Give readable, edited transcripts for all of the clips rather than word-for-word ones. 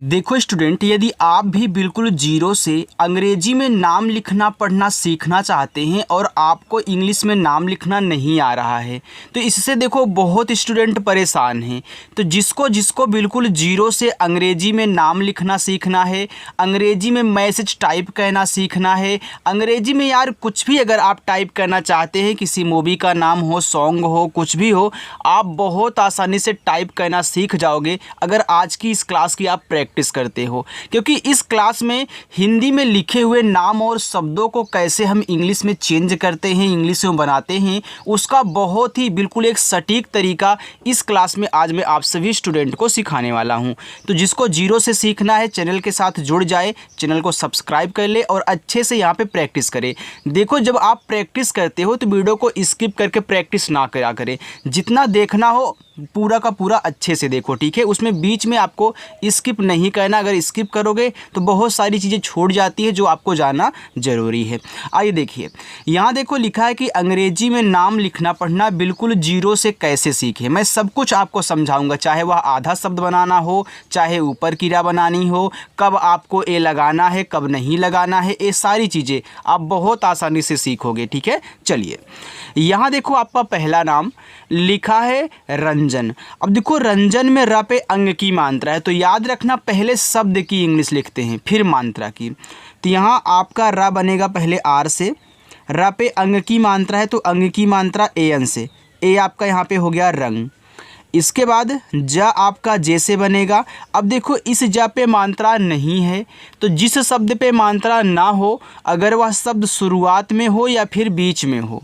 देखो स्टूडेंट, यदि आप भी बिल्कुल जीरो से अंग्रेजी में नाम लिखना पढ़ना सीखना चाहते हैं और आपको इंग्लिश में नाम लिखना नहीं आ रहा है तो इससे देखो बहुत स्टूडेंट परेशान हैं। तो जिसको जिसको बिल्कुल जीरो से अंग्रेजी में नाम लिखना सीखना है, अंग्रेजी में मैसेज टाइप करना सीखना है, अंग्रेजी में यार कुछ भी अगर आप टाइप करना चाहते हैं, किसी मूवी का नाम हो, सॉन्ग हो, कुछ भी हो, आप बहुत आसानी से टाइप करना सीख जाओगे अगर आज की इस क्लास की आप प्रैक्टिस करते हो। क्योंकि इस क्लास में हिंदी में लिखे हुए नाम और शब्दों को कैसे हम इंग्लिश में चेंज करते हैं, इंग्लिश में बनाते हैं, उसका बहुत ही बिल्कुल एक सटीक तरीका इस क्लास में आज मैं आप सभी स्टूडेंट को सिखाने वाला हूं। तो जिसको जीरो से सीखना है चैनल के साथ जुड़ जाए, चैनल को सब्सक्राइब कर ले और अच्छे से यहाँ पे प्रैक्टिस करें। देखो, जब आप प्रैक्टिस करते हो तो वीडियो को स्किप करके प्रैक्टिस ना करा करें। जितना देखना हो पूरा का पूरा अच्छे से देखो, ठीक है। उसमें बीच में आपको स्किप नहीं करना। अगर स्किप करोगे तो बहुत सारी चीज़ें छूट जाती है जो आपको जानना ज़रूरी है। आइए देखिए, यहाँ देखो लिखा है कि अंग्रेजी में नाम लिखना पढ़ना बिल्कुल जीरो से कैसे सीखें। मैं सब कुछ आपको समझाऊंगा, चाहे वह आधा शब्द बनाना हो, चाहे ऊपर क्रिया बनानी हो, कब आपको ए लगाना है, कब नहीं लगाना है, ये सारी चीज़ें आप बहुत आसानी से सीखोगे, ठीक है। चलिए, यहाँ देखो आपका पहला नाम लिखा है रंजन। अब देखो, रंजन में र पे अंग की मात्रा है, तो याद रखना पहले शब्द की इंग्लिश लिखते हैं फिर मात्रा की। तो यहाँ आपका र बनेगा पहले आर से, र पे अंग की मात्रा है तो अंग की मात्रा ए एन से, ए आपका यहाँ पे हो गया रंग। इसके बाद ज आपका जैसे बनेगा। अब देखो, इस ज पे मात्रा नहीं है तो जिस शब्द पे मात्रा ना हो, अगर वह शब्द शुरुआत में हो या फिर बीच में हो,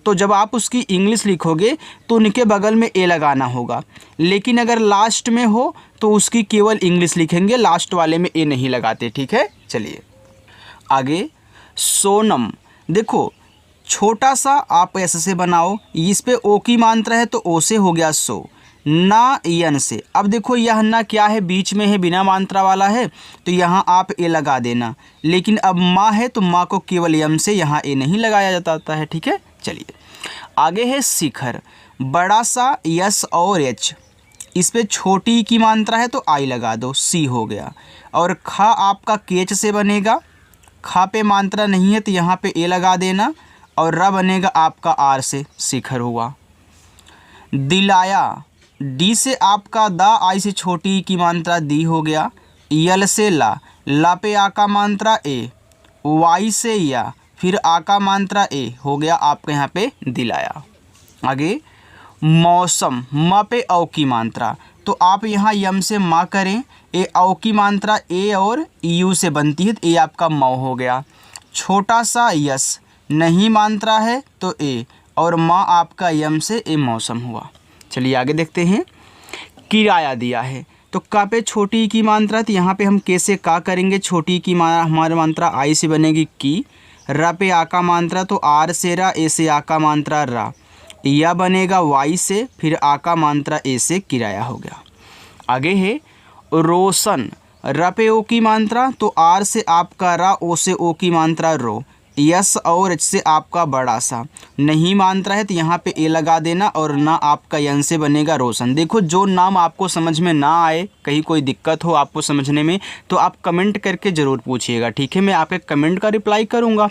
तो जब आप उसकी इंग्लिश लिखोगे तो उनके बगल में ए लगाना होगा। लेकिन अगर लास्ट में हो तो उसकी केवल इंग्लिश लिखेंगे, लास्ट वाले में ए नहीं लगाते, ठीक है। चलिए आगे, सोनम। देखो, छोटा सा आप ऐसे से बनाओ, इस पे ओ की मात्रा है तो ओ से हो गया सो, ना यन से। अब देखो, यह ना क्या है, बीच में है, बिना मात्रा वाला है, तो यहाँ आप ए लगा देना। लेकिन अब माँ है तो माँ को केवल यम से यहाँ ए नहीं लगाया जाता है, ठीक है। चलिए आगे है शिखर। बड़ा सा यस और एच, इस पे छोटी की मात्रा है तो आई लगा दो, सी हो गया। और खा आपका केच से बनेगा, खा पे मात्रा नहीं है तो यहाँ पे ए लगा देना। और र बनेगा आपका आर से, शिखर हुआ। दिलाया, डी से आपका दा, आई से छोटी की मात्रा दी हो गया। यल से ला, ला पे आ का मात्रा ए, वाई से या, फिर आ का मात्रा ए, हो गया आपके यहाँ पे दिलाया। आगे मौसम, म पे औ की मात्रा, तो आप यहाँ यम से माँ करें, ए औ की मात्रा ए और यू से बनती है, तो ए आपका मौ हो गया। छोटा सा यस, नहीं मात्रा है तो ए, और माँ आपका यम से ए मौसम हुआ। चलिए आगे देखते हैं। किराया दिया है तो का पे छोटी की मात्रा, तो यहाँ पे हम कैसे का करेंगे, छोटी की हमारी मात्रा आई से बनेगी की, र पे आ का मात्रा तो आर से रा, ए से आ का मात्रा रा, या बनेगा वाई से, फिर आ का मात्रा ए से, किराया हो गया। आगे है रोशन। र पे ओ की मात्रा तो आर से आपका रा, ओ से ओ की मात्रा रो, यस और एच से आपका बड़ा सा, नहीं मात्रा है तो यहाँ पे ए लगा देना। और ना आपका यन से बनेगा रोशन। देखो, जो नाम आपको समझ में ना आए, कहीं कोई दिक्कत हो आपको समझने में, तो आप कमेंट करके ज़रूर पूछिएगा, ठीक है। मैं आपके कमेंट का रिप्लाई करूँगा।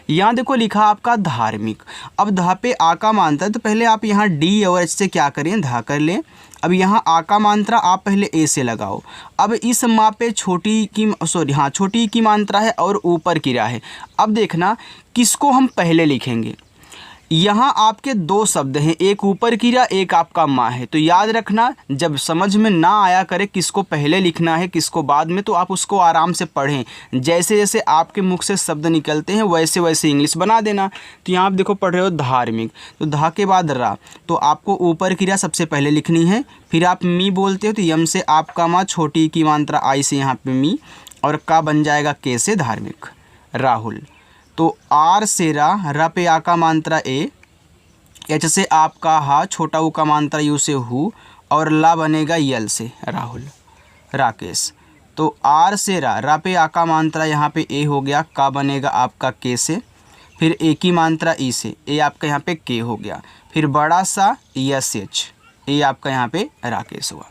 यहाँ देखो लिखा आपका धार्मिक। अब धा पे आ का मात्रा, तो पहले आप यहाँ डी और एच से क्या करें, धा कर लें। अब यहाँ आ का मात्रा आप पहले ए से लगाओ। अब इस माँ पे छोटी की मात्रा है और ऊपर क्रिया है। अब देखना किसको हम पहले लिखेंगे। यहाँ आपके दो शब्द हैं, एक ऊपर क्रिया, एक आपका माँ है। तो याद रखना, जब समझ में ना आया करे किसको पहले लिखना है किसको बाद में, तो आप उसको आराम से पढ़ें। जैसे जैसे आपके मुख से शब्द निकलते हैं वैसे वैसे इंग्लिश बना देना। तो यहाँ आप देखो पढ़ रहे हो धार्मिक, तो धा के बाद रा, तो आपको ऊपर क्रिया सबसे पहले लिखनी है। फिर आप मी बोलते हो तो यम से आपका माँ, छोटी की मात्रा आई से यहाँ पे मी, और का बन जाएगा के से धार्मिक। राहुल, तो आर से रा पे आ का मात्रा ए, एच से आपका हा, छोटा ऊ का मात्रा यू से हु, और ला बनेगा यल से राहुल। राकेश, तो आर से रा पे आ का मात्रा यहाँ पे ए हो गया, का बनेगा आपका के से, फिर ए की मात्रा ई से, ए आपका यहाँ पे के हो गया, फिर बड़ा सा यस एच, ए आपका यहाँ पे राकेश हुआ।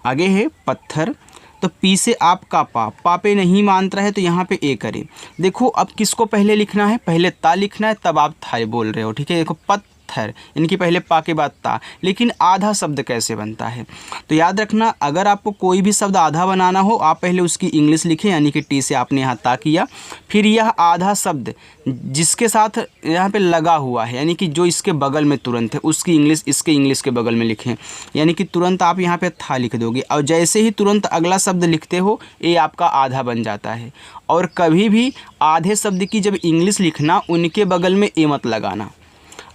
आगे है पत्थर। तो पी से आपका पा पे नहीं मात्रा है तो यहाँ पे ए करें। देखो अब किसको पहले लिखना है, पहले ता लिखना है तब आप था बोल रहे हो, ठीक है। देखो पत्थर, इनकी पहले पा के बाद ता, लेकिन आधा शब्द कैसे बनता है, तो याद रखना अगर आपको कोई भी शब्द आधा बनाना हो आप पहले उसकी इंग्लिश लिखें, यानी कि टी से आपने यहाँ ता किया, फिर यह आधा शब्द जिसके साथ यहाँ पे लगा हुआ है, यानी कि जो इसके बगल में तुरंत है, उसकी इंग्लिश इसके इंग्लिश के बगल में लिखें, यानी कि तुरंत आप यहाँ पे था लिख दोगे और जैसे ही तुरंत अगला शब्द लिखते हो ये आपका आधा बन जाता है। और कभी भी आधे शब्द की जब इंग्लिश लिखना उनके बगल में ए मत लगाना।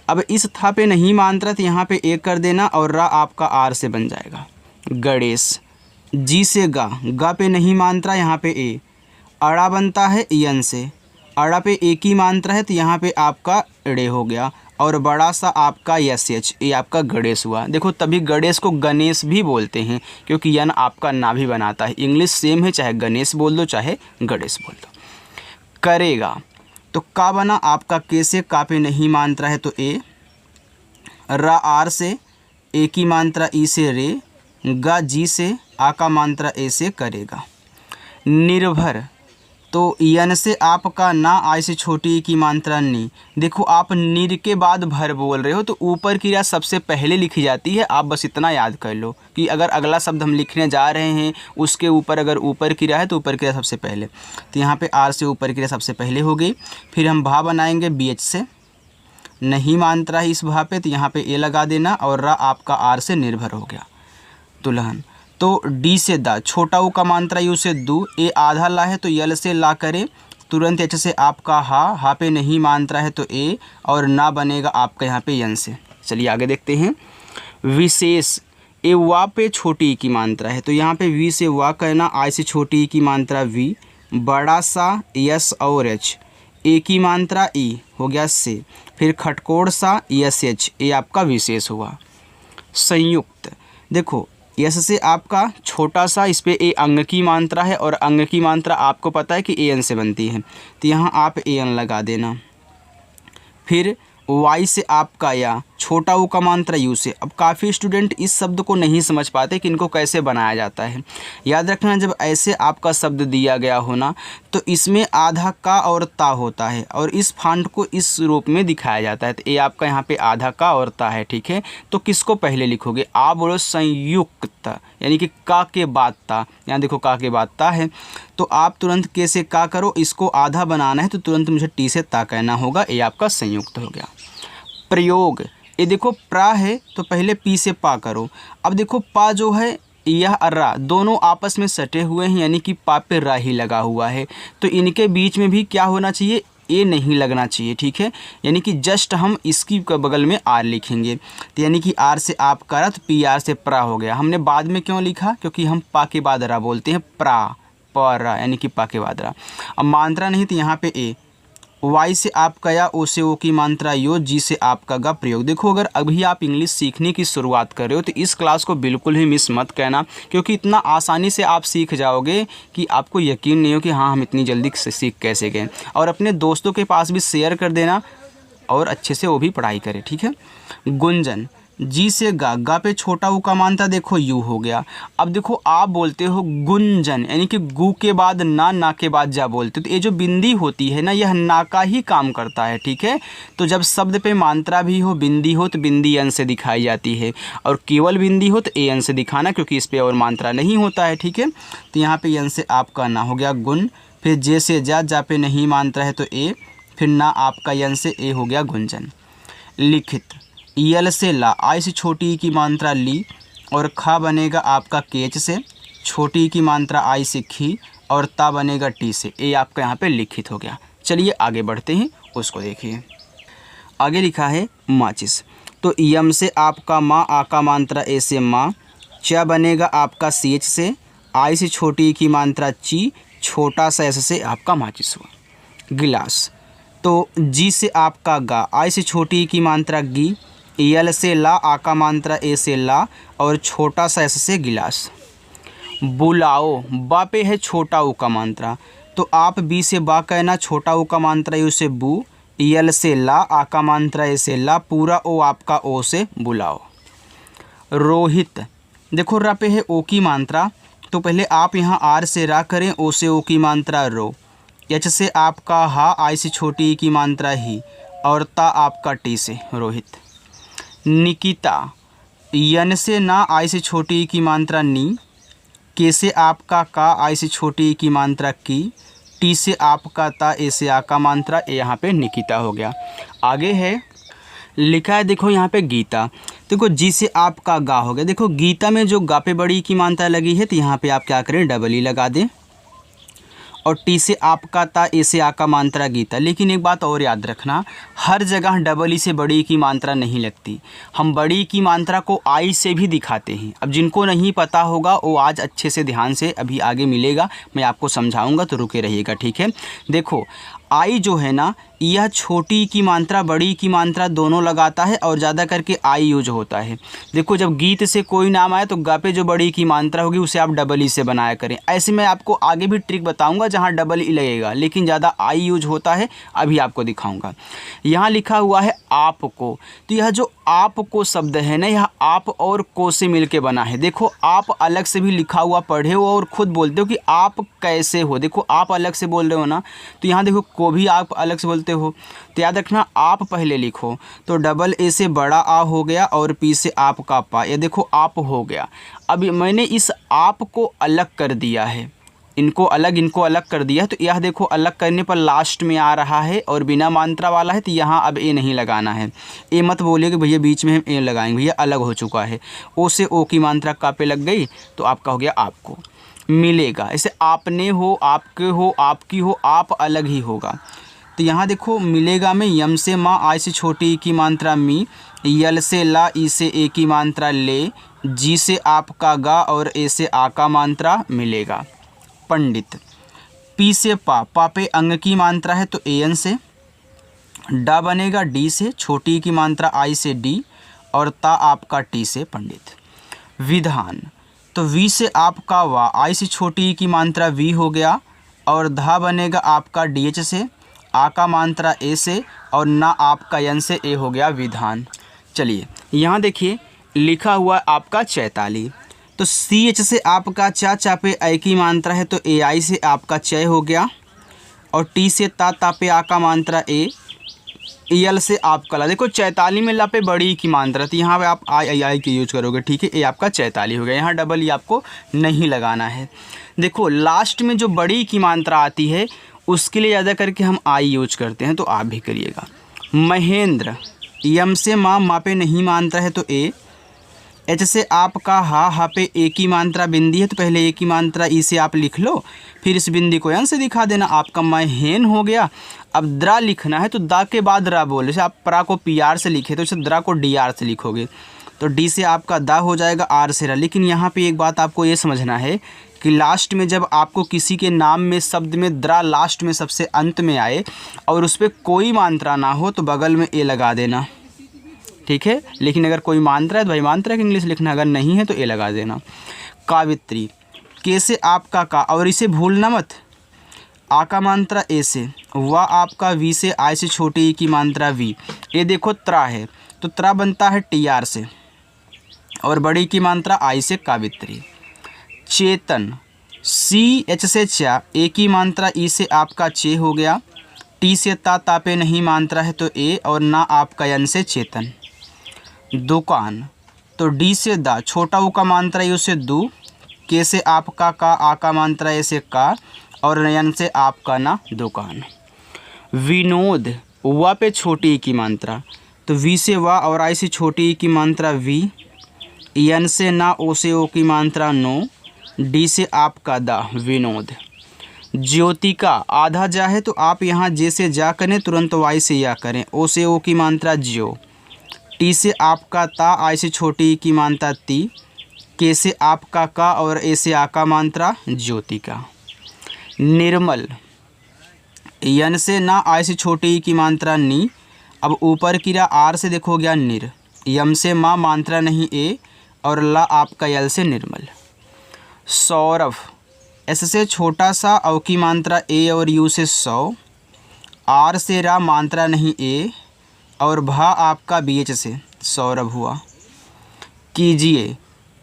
अब इस था पे नहीं मात्रा तो यहाँ पे ए कर देना और रा आपका आर से बन जाएगा गणेश। जी से गा पे नहीं मात्रा, यहाँ पे ए। अड़ा बनता है यन से, अड़ा पे ए की मात्रा है तो यहाँ पे आपका ड़े हो गया और बड़ा सा आपका यस एच, ये आपका गणेश हुआ। देखो तभी गणेश को गणेश भी बोलते हैं क्योंकि यन आपका ना भी बनाता है। इंग्लिश सेम है, चाहे गणेश बोल दो चाहे गणेश बोल दो। करेगा तो का बना आपका के से, का पे नहीं मात्रा है तो ए। रा आर से, ए की मात्रा ई से रे। गा जी से, आ का मात्रा ए से करेगा। निर्भर तो यन से आपका ना, आई से छोटी की मात्रा नी। देखो आप निर के बाद भर बोल रहे हो तो ऊपर क्रिया सबसे पहले लिखी जाती है। आप बस इतना याद कर लो कि अगर अगला शब्द हम लिखने जा रहे हैं उसके ऊपर अगर ऊपर क्रिया है तो ऊपर क्रिया सबसे पहले, तो यहाँ पे आर से ऊपर क्रिया सबसे पहले हो गई। फिर हम भा बनाएंगे बी एच से, नहीं मात्रा है इस भा पे तो यहाँ पे ए लगा देना और रा आपका आर से निर्भर हो गया दुल्हन। तो डी से दा, छोटा ऊ का मात्रा यू से दू, ए आधा ला है तो यल से ला करे, तुरंत एच से आपका हा पे नहीं मात्रा है तो ए और ना बनेगा आपका यहाँ पे यन से। चलिए आगे देखते हैं। विशेष ए वा पे छोटी ई की मात्रा है तो यहाँ पे वी से वा कहना, आई से छोटी ई की मात्रा वी। बड़ा सा यस और एच, ए की मात्रा ई हो गया से, फिर खटकोड़ सा यस एच, ए आपका विशेष हुआ। संयुक्त देखो यस से आपका छोटा सा, इस पे ए अंग की मात्रा है और अंग की मात्रा आपको पता है कि ए एन से बनती है तो यहाँ आप ए एन लगा देना। फिर वाई से आपका या, छोटा ऊ का मात्रा यू से। अब काफ़ी स्टूडेंट इस शब्द को नहीं समझ पाते कि इनको कैसे बनाया जाता है। याद रखना जब ऐसे आपका शब्द दिया गया हो ना तो इसमें आधा का और ता होता है और इस फांट को इस रूप में दिखाया जाता है। तो ये आपका यहाँ पे आधा का और ता है, ठीक है। तो किसको पहले लिखोगे, आप बोलो संयुक्त, यानी कि का के बाद ता। यहाँ देखो का के बाद ता है तो आप तुरंत के से का करो, इसको आधा बनाना है तो तुरंत मुझे टी से ता कहना होगा, ये आपका संयुक्त हो गया। प्रयोग ये देखो प्रा है तो पहले पी से पा करो। अब देखो पा जो है यह और रा दोनों आपस में सटे हुए हैं, यानी कि पा पे रा ही लगा हुआ है तो इनके बीच में भी क्या होना चाहिए, ए नहीं लगना चाहिए, ठीक है। यानी कि जस्ट हम इसकी बगल में आर लिखेंगे तो यानी कि आर से आप करा तो पी आर से प्रा हो गया। हमने बाद में क्यों लिखा, क्योंकि हम पा के बाद रा बोलते हैं, प्रा रा यानी कि पा के बाद रा। अब मात्रा नहीं तो यहाँ पे ए, वाई से आपका या, ओ से ओ की मात्रा यो, जी से आपका गा प्रयोग। देखो अगर अभी आप इंग्लिश सीखने की शुरुआत कर रहे हो तो इस क्लास को बिल्कुल ही मिस मत करना, क्योंकि इतना आसानी से आप सीख जाओगे कि आपको यकीन नहीं हो कि हाँ हम इतनी जल्दी सीख कैसे गए। और अपने दोस्तों के पास भी शेयर कर देना और अच्छे से वो भी पढ़ाई करें, ठीक है। गुंजन जी से गा पे छोटा ऊ का मात्रा देखो यू हो गया। अब देखो आप बोलते हो गुंजन, यानी कि गु के बाद ना के बाद जा बोलते हो तो ये जो बिंदी होती है ना यह ना का ही काम करता है, ठीक है। तो जब शब्द पे मात्रा भी हो, बिंदी हो तो बिंदी एन से दिखाई जाती है और केवल बिंदी हो तो ए एन से दिखाना, क्योंकि इस पर और मात्रा नहीं होता है, ठीक है। तो यहाँ पे एन से आपका ना हो गया गुण। फिर जे से जा पे नहीं मात्रा है तो ए, फिर ना आपका एन से ए हो गया गुंजन। लिखित यल से ला, आई से छोटी ई की मात्रा ली और खा बनेगा आपका केच से, छोटी ई की मात्रा आई से खी और ता बनेगा टी से, ये आपका यहाँ पे लिखित हो गया। चलिए आगे बढ़ते हैं, उसको देखिए। आगे लिखा है माचिस, तो यम से आपका माँ, आ का मात्रा ए से माँ, च बनेगा आपका सी एच से, आई से छोटी ई की मात्रा ची, छोटा सा एस से आपका माचिस हुआ। गिलास तो जी से आपका गा, आई से छोटी ई की मात्रा गी, यल से ला, आ का मात्रा ए से ला और छोटा सा एस से गिलास। बुलाओ बा पे है छोटा ऊ का मात्रा तो आप बी से बा कहना, छोटा ऊ का मात्रा यू से बू, यल से ला, आ का मात्रा ए से ला, पूरा ओ आपका ओ से बुलाओ। रोहित देखो रा पे है ओ की मात्रा तो पहले आप यहाँ आर से रा करें, ओ से ओ की मात्रा रो, एच से आपका हा, आई से छोटी ई की मात्रा ही, और ता आपका टी से रोहित। निकिता, यन से ना, आई से छोटी ई की मात्रा नी, के से आपका का, आई से छोटी ई की मात्रा की, टी से आपका ता, ए से आ का मात्रा, ए यहाँ पे निकिता हो गया। आगे है लिखा है देखो यहाँ पे गीता, देखो जी से आपका गा हो गया। देखो गीता में जो गा पे बड़ी की मात्रा लगी है तो यहाँ पे आप क्या करें, डबल ई लगा दें, और टी से आपका ता, ए से आ का मात्रा गीता। लेकिन एक बात और याद रखना, हर जगह डबल ई से बड़ी की मात्रा नहीं लगती, हम बड़ी की मात्रा को आई से भी दिखाते हैं। अब जिनको नहीं पता होगा वो आज अच्छे से ध्यान से अभी आगे मिलेगा, मैं आपको समझाऊंगा, तो रुके रहिएगा, ठीक है। देखो आई जो है ना, यह छोटी की मात्रा बड़ी की मात्रा दोनों लगाता है और ज़्यादा करके आई यूज होता है। देखो जब गीत से कोई नाम आए तो गा पे जो बड़ी की मात्रा होगी उसे आप डबल ई से बनाया करें। ऐसे मैं आपको आगे भी ट्रिक बताऊंगा जहां डबल ई लगेगा, लेकिन ज़्यादा आई यूज होता है, अभी आपको दिखाऊंगा। यहाँ लिखा हुआ है आपको, तो यह जो आपको शब्द है ना, यह आप और को से मिल के बना है। देखो आप अलग से भी लिखा हुआ पढ़े हो और ख़ुद बोलते हो कि आप कैसे हो, देखो आप अलग से बोल रहे हो ना, तो यहाँ देखो को भी आप अलग से बोलते हो, तो याद रखना आप पहले लिखो, तो डबल ए से बड़ा आ हो गया और पी से आपका पा, ये देखो आप हो गया। अब मैंने इस आप को अलग कर दिया है, इनको अलग कर दिया है, तो यह देखो अलग करने पर लास्ट में आ रहा है और बिना मात्रा वाला है, तो यहाँ अब ए नहीं लगाना है। ए मत बोलिए कि भैया बीच में हम ए लगाएंगे, भैया अलग हो चुका है। ओ से ओ की मात्रा का पे लग गई तो आपका हो गया आपको। मिलेगा ऐसे आपने हो, आपके हो, आपकी हो, आप अलग ही होगा। तो यहाँ देखो मिलेगा में यम से माँ, आई से छोटी ई की मात्रा मी, यल से ला, ई से ए की मात्रा ले, जी से आपका गा और ए से आ का मात्रा मिलेगा। पंडित, पी से पा पे अंग की मात्रा है तो ए एन से, डा बनेगा डी से, छोटी की मात्रा आई से डी, और ता आपका टी से पंडित। विधान, तो वी से आपका वा, आई से छोटी की मात्रा वी हो गया, और धा बनेगा आपका डी एच से, आ का मात्रा ए से, और ना आपका यन से, ए हो गया विधान। चलिए यहाँ देखिए लिखा हुआ आपका चैताली, तो सी एच से आपका चा, चा पे ए की मात्रा है तो ए आई से आपका चय हो गया, और टी से ता पे आ का मात्रा ए, यल से आपका ला। देखो चैताली में ला पे बड़ी की मात्रा, तो यहाँ पे आप आई के यूज करोगे, ठीक है। ए आपका चैताली हो गया, यहाँ डबल ई आपको नहीं लगाना है। देखो लास्ट में जो बड़ी की मात्रा आती है उसके लिए ज़्यादा करके हम आई यूज करते हैं, तो आप भी करिएगा। महेंद्र, यम से माँ पे नहीं मात्रा है तो ए, एच से आपका हा पे ए की मात्रा बिंदी है तो पहले ए की मात्रा ई से आप लिख लो, फिर इस बिंदी को यन से दिखा देना, आपका महेन हो गया। अब द्रा लिखना है तो दा के बाद रा बोल, जैसे आप प्रा को पी आर से लिखे तो इसे द्रा को डी आर से लिखोगे, तो डी से आपका दा हो जाएगा, आर से रा। लेकिन यहाँ पे एक बात आपको ये समझना है कि लास्ट में जब आपको किसी के नाम में शब्द में द्रा लास्ट में सबसे अंत में आए और उस पर कोई मात्रा ना हो तो बगल में ए लगा देना, ठीक है। लेकिन अगर कोई मात्रा है तो भाई मात्रा की इंग्लिश लिखना, अगर नहीं है तो ए लगा देना। कावित्री, के से आपका का, और इसे भूलना मत, आ का मात्रा ए से, वा आपका वी से, आई से छोटी ई की मात्रा वी, ये देखो त्रा है तो त्रा बनता है टी आर से, और बड़ी की मात्रा आई से कावित्री। चेतन, सी एच से चा, ए की मात्रा ई से आपका चे हो गया, टी से ता पे नहीं मात्रा है तो ए, और ना आपका यन से चेतन। दुकान, तो डी से दा, छोटा ऊ का मात्रा यू से दू, के से आपका का, आ का मात्रा ए से का, और नयन से आपका ना दुकान। विनोद, वा पे छोटी ई की मात्रा, तो वी से वा और आई से छोटी ई की मात्रा वी, यन से ना, ओ से ओ की मात्रा नो, डी से आपका दा विनोद। ज्योतिका, आधा जा है तो आप यहाँ जे से जा करें, तुरंत वाई से या करें, ओ से ओ की मात्रा ज्यो, टी से आपका ता, आई से छोटी ई की मात्रा ती, के से आपका का, और ए से आ का मात्रा ज्योतिका। निर्मल, यन से ना, आई से छोटी ई की मात्रा नी, अब ऊपर की रा आर से देखो गया निर, यम से माँ मात्रा नहीं ए, और ला आपका यल से निर्मल। सौरभ, एस से छोटा सा, औ की मात्रा ए और यू से सौ, आर से रा मात्रा नहीं ए, और भा आपका बी एच से सौरभ हुआ। कीजिए,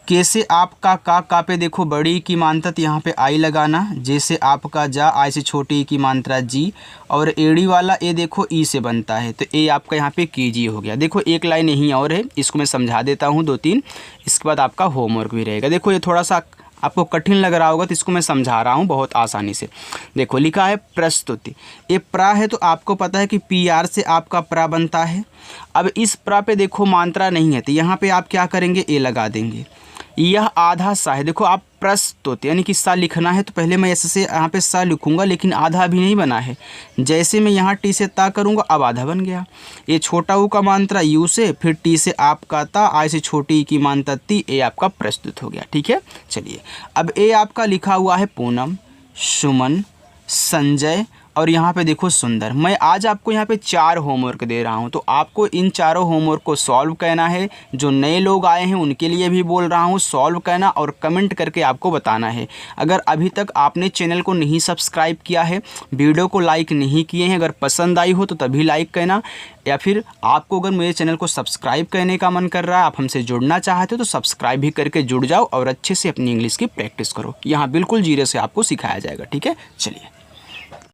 के से आपका का पे देखो बड़ी की मात्रा यहाँ पे आई लगाना, जैसे आपका जा आई से छोटी की मात्रा जी, और एड़ी वाला ए देखो ई से बनता है, तो ए आपका यहाँ पे कीजिए हो गया। देखो एक लाइन यहीं और है, इसको मैं समझा देता हूँ 2-3, इसके बाद आपका होमवर्क भी रहेगा। देखो ये थोड़ा सा आपको कठिन लग रहा होगा तो इसको मैं समझा रहा हूँ बहुत आसानी से। देखो लिखा है प्रस्तुति, ये प्रा है तो आपको पता है कि पी आर से आपका प्रा बनता है। अब इस प्रा पे देखो मात्रा नहीं है तो यहाँ पे आप क्या करेंगे, ए लगा देंगे। यह आधा सा है, देखो आप प्रस्तुत यानी कि सा लिखना है तो पहले मैं ऐसे से यहाँ पे सा लिखूँगा, लेकिन आधा अभी नहीं बना है। जैसे मैं यहाँ टी से ता करूँगा अब आधा बन गया। ये छोटा ऊ का मात्रा यू से, फिर टी से आपका ता, आई से छोटी ई की मात्रा ती, ए आपका प्रस्तुत हो गया। ठीक है, चलिए अब ए आपका लिखा हुआ है पूनम, सुमन, संजय और यहाँ पे देखो सुंदर। मैं आज आपको यहाँ पे 4 होमवर्क दे रहा हूँ, तो आपको इन चारों होमवर्क को सॉल्व करना है। जो नए लोग आए हैं उनके लिए भी बोल रहा हूँ, सॉल्व करना और कमेंट करके आपको बताना है। अगर अभी तक आपने चैनल को नहीं सब्सक्राइब किया है, वीडियो को लाइक नहीं किए हैं, अगर पसंद आई हो तो तभी लाइक करना, या फिर आपको अगर मेरे चैनल को सब्सक्राइब करने का मन कर रहा है, आप हमसे जुड़ना चाहते हो तो सब्सक्राइब भी करके जुड़ जाओ और अच्छे से अपनी इंग्लिश की प्रैक्टिस करो। यहाँ बिल्कुल जीरो से आपको सिखाया जाएगा। ठीक है, चलिए।